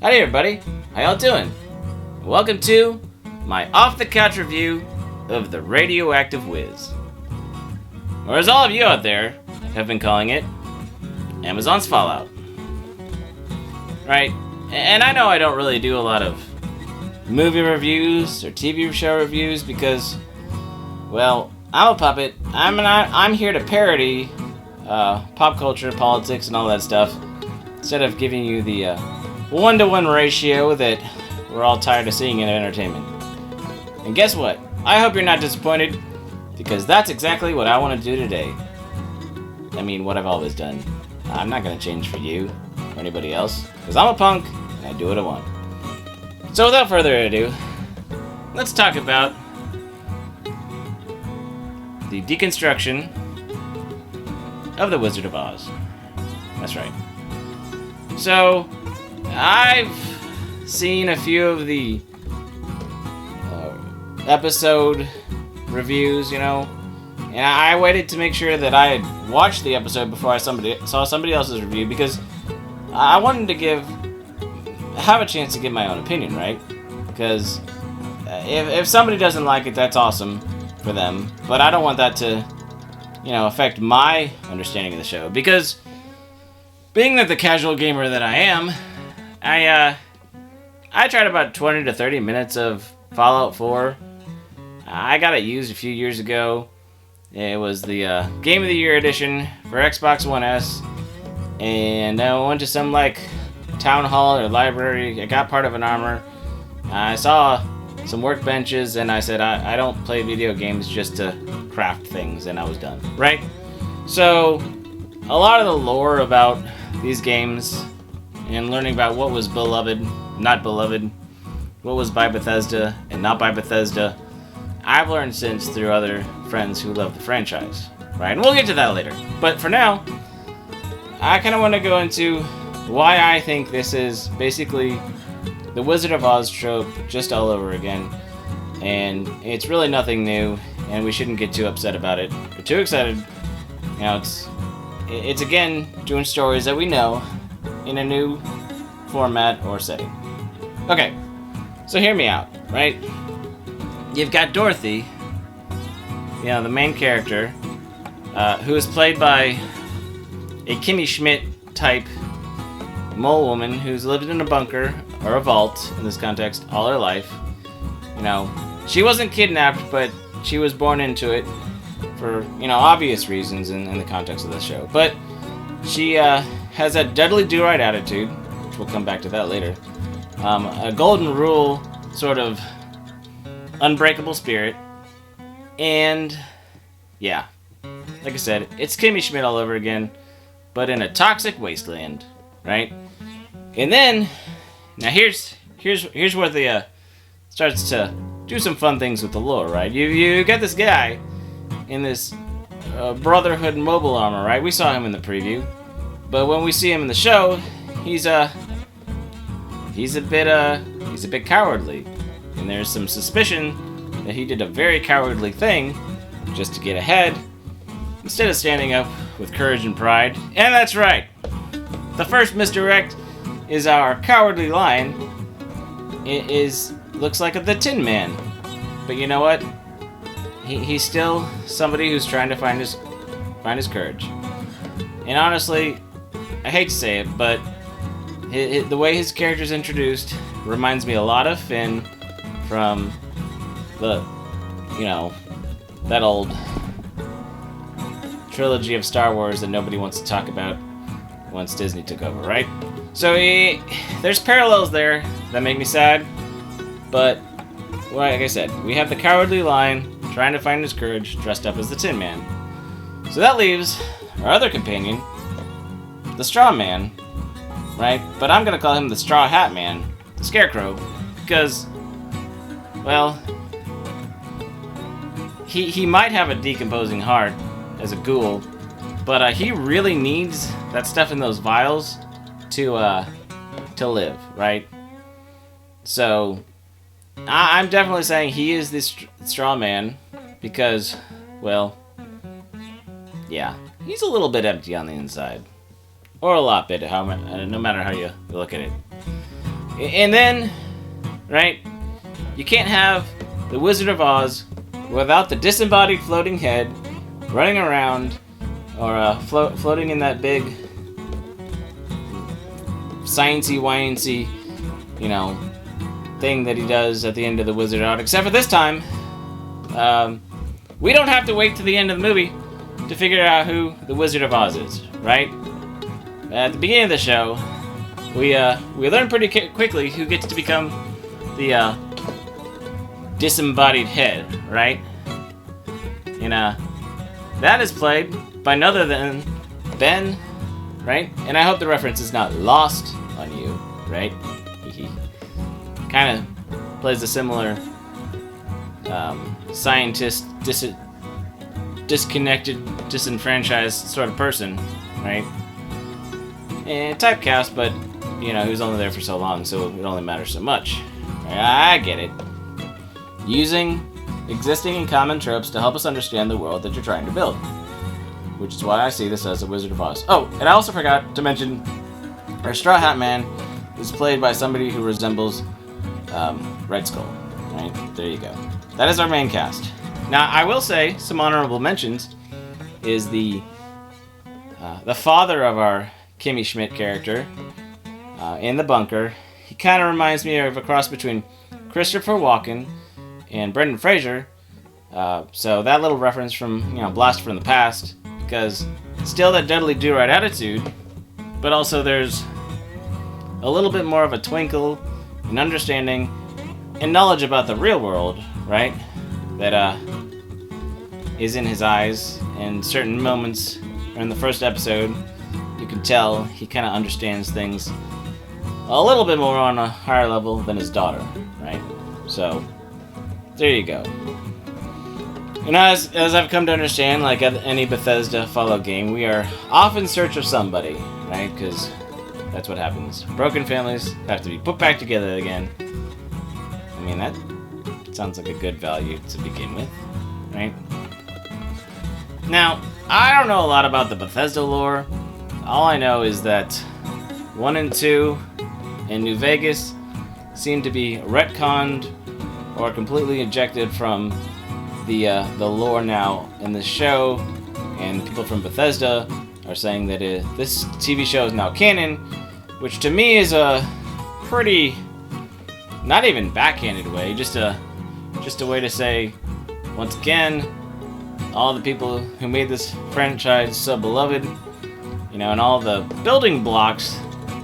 Howdy everybody, how y'all doing? Welcome to my off-the-couch review of the Radioactive Wiz. Or as all of you out there have been calling it, Amazon's Fallout. Right, and I know I don't really do a lot of movie reviews or TV show reviews because, well, I'm a puppet. I'm here to parody pop culture, politics, and all that stuff, instead of giving you the one-to-one ratio that we're all tired of seeing in entertainment. And guess what? I hope you're not disappointed, because that's exactly what I want to do today. I mean, what I've always done. I'm not going to change for you or anybody else, because I'm a punk and I do what I want. So without further ado, let's talk about the deconstruction of the Wizard of Oz. That's right. So, I've seen a few of the episode reviews, and I waited to make sure that I had watched the episode before I saw somebody else's review, because I wanted to have a chance to give my own opinion, right? Because if somebody doesn't like it, that's awesome for them, but I don't want that to, affect my understanding of the show, because being that the casual gamer that I am, I tried about 20 to 30 minutes of Fallout 4. I got it used a few years ago. It was the Game of the Year edition for Xbox One S, and I went to some town hall or library. I got part of an armor. I saw some workbenches, and I said I don't play video games just to craft things, and I was done. Right? So a lot of the lore about these games and learning about what was beloved, not beloved, what was by Bethesda and not by Bethesda, I've learned since through other friends who love the franchise, right? And we'll get to that later. But for now, I kind of want to go into why I think this is basically the Wizard of Oz trope just all over again. And it's really nothing new, and we shouldn't get too upset about it, or too excited. It's again doing stories that we know in a new format or setting. Okay, so hear me out, right? You've got Dorothy, the main character, who is played by a Kimmy Schmidt type mole woman who's lived in a bunker, or a vault in this context, all her life. She wasn't kidnapped, but she was born into it for, obvious reasons in the context of the show. But she has a deadly do-right attitude, which we'll come back to that later. A golden rule sort of unbreakable spirit, and like I said, it's Kimmy Schmidt all over again, but in a toxic wasteland, right? And then, now here's where the starts to do some fun things with the lore, right? You got this guy in this Brotherhood mobile armor, right? We saw him in the preview, but when we see him in the show, he's a bit cowardly, and there's some suspicion that he did a very cowardly thing just to get ahead, instead of standing up with courage and pride. And that's right, the first misdirect is our cowardly lion. It looks like the Tin Man, but you know what? He's still somebody who's trying to find his courage. And honestly, I hate to say it, but the way his character's introduced reminds me a lot of Finn from that old trilogy of Star Wars that nobody wants to talk about once Disney took over, right? So there's parallels there that make me sad, but like I said, we have the cowardly lion trying to find his courage dressed up as the Tin Man. So that leaves our other companion, the Straw Man, right? But I'm gonna call him the Straw Hat Man, the Scarecrow, because, well, he might have a decomposing heart as a ghoul, but he really needs that stuff in those vials to live, right? So I'm definitely saying he is this Straw Man because, well, yeah, he's a little bit empty on the inside. Or a lot bit, no matter how you look at it. And then, right, you can't have the Wizard of Oz without the disembodied floating head running around, or floating in that big sciencey, wyancy, thing that he does at the end of the Wizard of Oz. Except for this time, we don't have to wait to the end of the movie to figure out who the Wizard of Oz is, right? At the beginning of the show, we learn pretty quickly who gets to become the disembodied head, right? And that is played by none other than Ben, right? And I hope the reference is not lost on you, right? He kind of plays a similar scientist, disconnected, disenfranchised sort of person, right? And typecast, but he was only there for so long, so it only matters so much. I get it. Using existing and common tropes to help us understand the world that you're trying to build, which is why I see this as a Wizard of Oz. Oh, and I also forgot to mention, our Straw Hat Man is played by somebody who resembles Red Skull. Right there, you go. That is our main cast. Now, I will say some honorable mentions is the father of our Kimmy Schmidt character in the bunker. He kind of reminds me of a cross between Christopher Walken and Brendan Fraser. So that little reference from Blast from the Past, because still that deadly do-right attitude, but also there's a little bit more of a twinkle and understanding and knowledge about the real world, right? That is in his eyes. And certain moments in the first episode, you can tell he kind of understands things a little bit more on a higher level than his daughter, right? So there you go. And as I've come to understand, like at any Bethesda Fallout game, we are off in search of somebody, right? Because that's what happens. Broken families have to be put back together again. I mean, that sounds like a good value to begin with, right? Now, I don't know a lot about the Bethesda lore. All I know is that 1 and 2 in New Vegas seem to be retconned or completely ejected from the lore now in the show, and people from Bethesda are saying that this TV show is now canon, which to me is a pretty, not even backhanded way, just a way to say, once again, all the people who made this franchise so beloved, and all the building blocks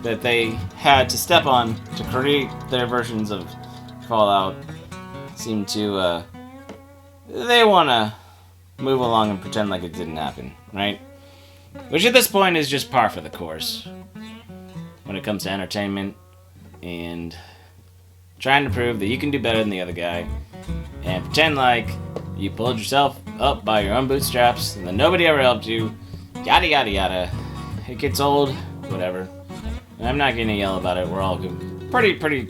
that they had to step on to create their versions of Fallout seem to, they want to move along and pretend like it didn't happen, right? Which at this point is just par for the course when it comes to entertainment and trying to prove that you can do better than the other guy and pretend like you pulled yourself up by your own bootstraps and that nobody ever helped you, yada yada yada. It gets old, whatever. And I'm not gonna yell about it, we're all pretty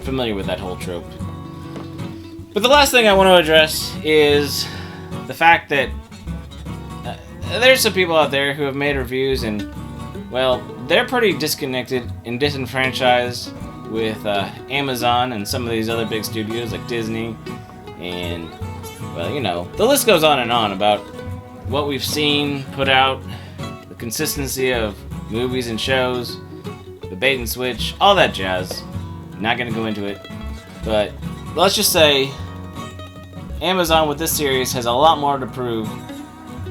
familiar with that whole trope. But the last thing I want to address is the fact that there's some people out there who have made reviews and, well, they're pretty disconnected and disenfranchised with Amazon and some of these other big studios like Disney. And, well, the list goes on and on about what we've seen put out, the consistency of movies and shows, the bait and switch, all that jazz. Not going to go into it, but let's just say Amazon with this series has a lot more to prove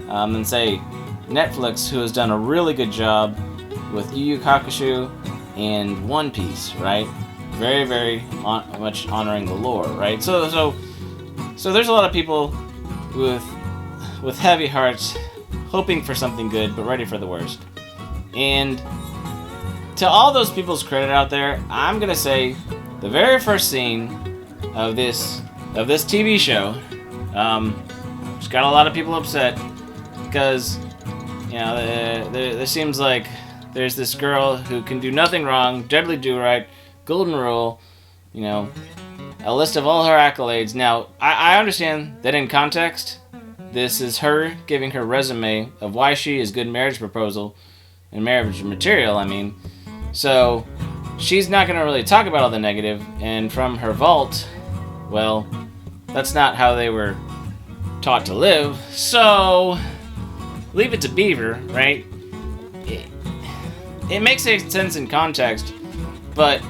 than, say, Netflix, who has done a really good job with Yu Yu Hakusho and One Piece, right? Very, very much honoring the lore, right? So there's a lot of people with heavy hearts, hoping for something good, but ready for the worst. And to all those people's credit out there, I'm gonna say the very first scene of this TV show just got a lot of people upset because there seems like there's this girl who can do nothing wrong, deadly do right, golden rule, a list of all her accolades. Now, I understand that in context, this is her giving her resume of why she is good marriage proposal and marriage material, So, she's not going to really talk about all the negative, and from her vault, well, that's not how they were taught to live, so leave it to Beaver, right? It makes sense in context, but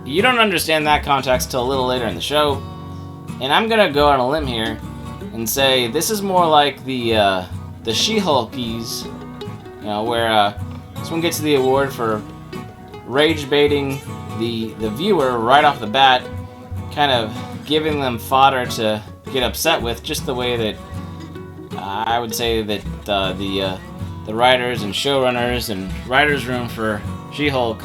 you don't understand that context till a little later in the show, and I'm gonna go on a limb here and say this is more like the She-Hulkies, you know, where this one gets the award for rage baiting the viewer right off the bat, kind of giving them fodder to get upset with, just the way that I would say that the writers and showrunners and writers' room for She-Hulk,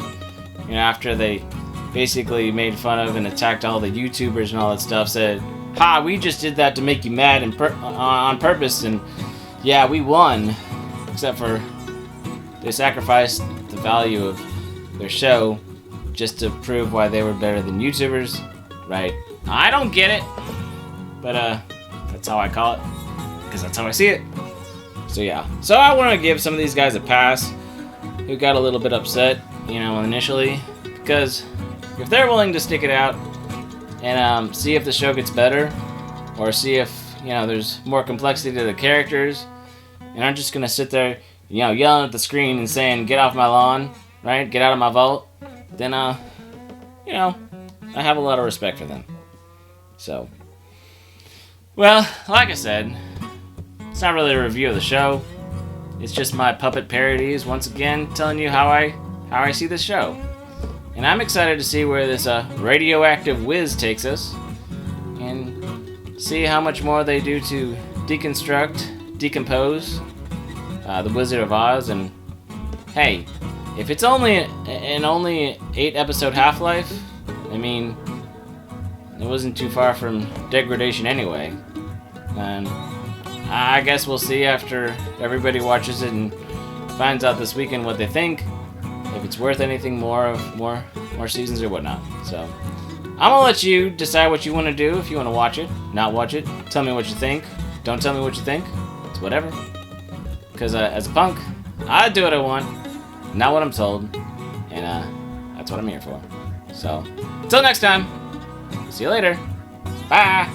you know, after they basically made fun of and attacked all the YouTubers and all that stuff, said, "Ha, we just did that to make you mad and on purpose, and yeah, we won," except for they sacrificed the value of their show just to prove why they were better than YouTubers, right? I don't get it, but that's how I call it, because that's how I see it. So yeah, so I want to give some of these guys a pass who got a little bit upset, you know, initially, because if they're willing to stick it out and see if the show gets better, or see if, you know, there's more complexity to the characters, and aren't just gonna sit there, you know, yelling at the screen and saying, "Get off my lawn," right? "Get out of my vault," then you know, I have a lot of respect for them. So, well, like I said, it's not really a review of the show. It's just my puppet parodies, once again, telling you how I see this show. And I'm excited to see where this Radioactive Wiz takes us, and see how much more they do to deconstruct, decompose the Wizard of Oz. And hey, if it's only an 8-episode half-life, I mean, it wasn't too far from degradation anyway. And I guess we'll see after everybody watches it and finds out this weekend what they think, if it's worth anything more seasons or whatnot. So I'm gonna let you decide what you want to do. If you want to watch it, not watch it, tell me what you think. Don't tell me what you think. It's whatever. Because as a punk, I do what I want, not what I'm told, and that's what I'm here for. So until next time, see you later. Bye.